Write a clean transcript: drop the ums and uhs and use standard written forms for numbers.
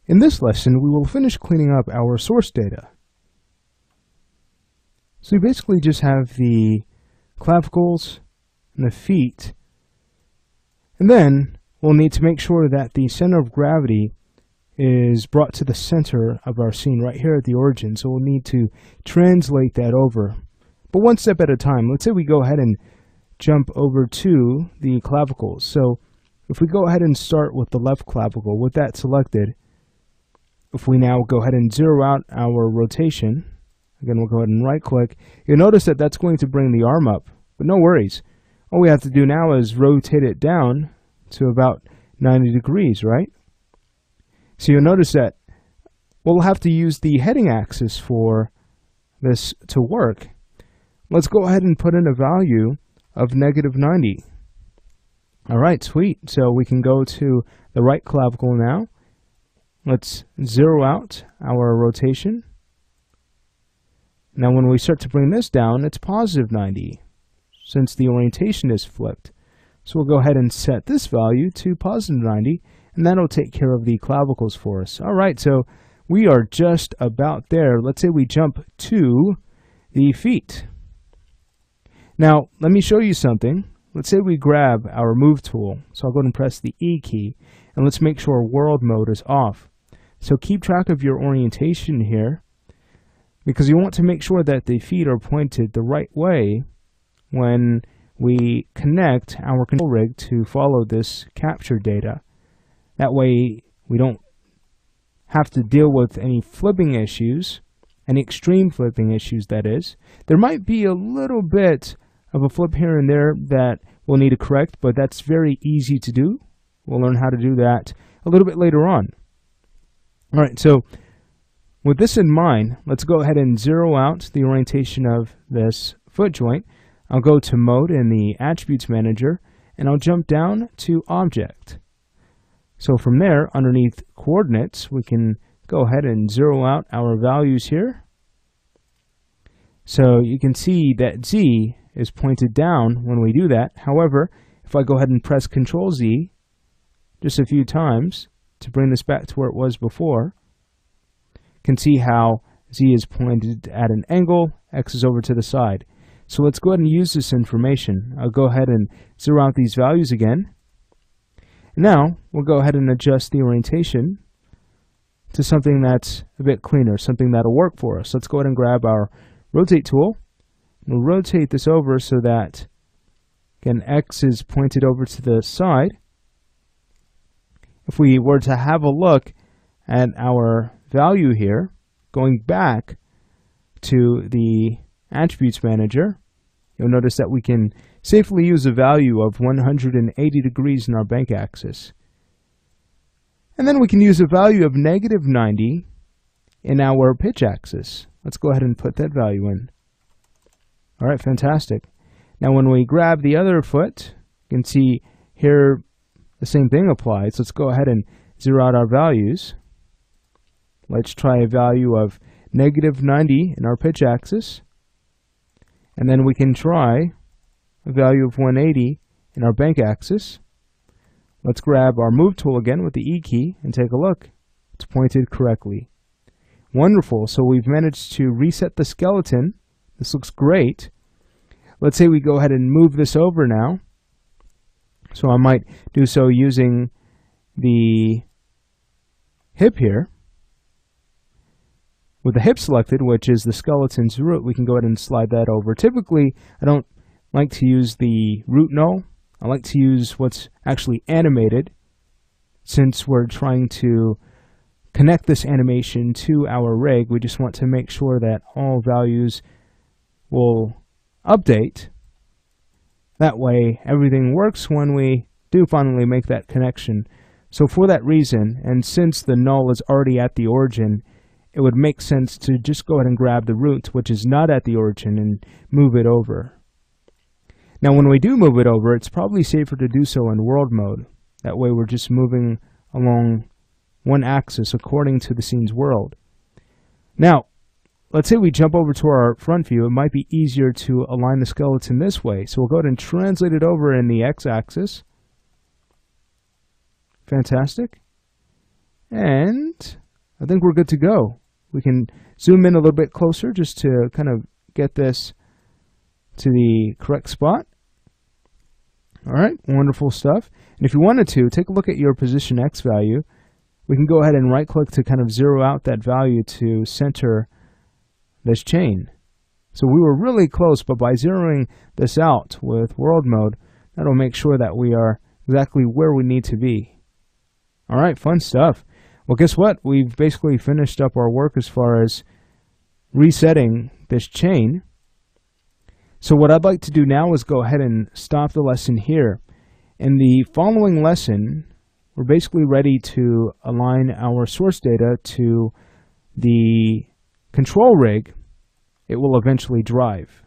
In this lesson, we will finish cleaning up our source data. So we basically just have the clavicles and the feet, and then we'll need to make sure that the center of gravity is brought to the center of our scene right here at the origin. So we'll need to translate that over, but one step at a time. Let's say we go ahead and jump over to the clavicles. So if we go ahead and start with the left clavicle, with that selected, if we now go ahead and zero out our rotation, again, we'll go ahead and right click, you'll notice that that's going to bring the arm up, but no worries. All we have to do now is rotate it down to about 90 degrees, right? So you'll notice that we'll have to use the heading axis for this to work. Let's go ahead and put in a value of -90. All right, sweet. So we can go to the right clavicle now. Let's zero out our rotation. Now when we start to bring this down, it's +90, since the orientation is flipped. So we'll go ahead and set this value to +90, and that'll take care of the clavicles for us. All right, so we are just about there. Let's say we jump to the feet. Now, let me show you something. Let's say we grab our move tool. So I'll go ahead and press the E key, and let's make sure world mode is off. So keep track of your orientation here, because you want to make sure that the feet are pointed the right way when we connect our control rig to follow this capture data. That way we don't have to deal with any flipping issues, any extreme flipping issues, that is. There might be a little bit of a flip here and there that we'll need to correct, but that's very easy to do. We'll learn how to do that a little bit later on. All right, so with this in mind, let's go ahead and zero out the orientation of this foot joint. I'll go to Mode in the Attributes Manager, and I'll jump down to Object. So from there, underneath Coordinates, we can go ahead and zero out our values here. So you can see that Z is pointed down when we do that. However, if I go ahead and press Control Z just a few times to bring this back to where it was before, you can see how Z is pointed at an angle, X is over to the side. So let's go ahead and use this information. I'll go ahead and zero out these values again. Now we'll go ahead and adjust the orientation to something that's a bit cleaner, something that'll work for us. Let's go ahead and grab our rotate tool. We'll rotate this over so that, again, X is pointed over to the side. If we were to have a look at our value here, going back to the Attributes Manager, you'll notice that we can safely use a value of 180 degrees in our bank axis. And then we can use a value of -90 in our pitch axis. Let's go ahead and put that value in. All right, fantastic. Now when we grab the other foot, you can see here the same thing applies. Let's go ahead and zero out our values. Let's try a value of -90 in our pitch axis. And then we can try a value of 180 in our bank axis. Let's grab our move tool again with the E key and take a look. It's pointed correctly. Wonderful. So we've managed to reset the skeleton. This looks great. Let's say we go ahead and move this over now. So I might do so using the hip here. With the hip selected, which is the skeleton's root, we can go ahead and slide that over. Typically, I don't like to use the root null. I like to use what's actually animated, since we're trying to connect this animation to our rig. We just want to make sure that all values will update. That way, everything works when we do finally make that connection. So for that reason, and since the null is already at the origin, it would make sense to just go ahead and grab the root, which is not at the origin, and move it over. Now when we do move it over, it's probably safer to do so in world mode. That way we're just moving along one axis according to the scene's world. Now, let's say we jump over to our front view. It might be easier to align the skeleton this way. So we'll go ahead and translate it over in the x-axis. Fantastic. And I think we're good to go. We can zoom in a little bit closer just to kind of get this to the correct spot. All right, wonderful stuff. And if you wanted to, take a look at your position X value. We can go ahead and right click to kind of zero out that value to center this chain. So we were really close, but by zeroing this out with world mode, that'll make sure that we are exactly where we need to be. All right, fun stuff. Well, guess what? We've basically finished up our work as far as resetting this chain. So what I'd like to do now is go ahead and stop the lesson here. In the following lesson, we're basically ready to align our source data to the control rig it will eventually drive.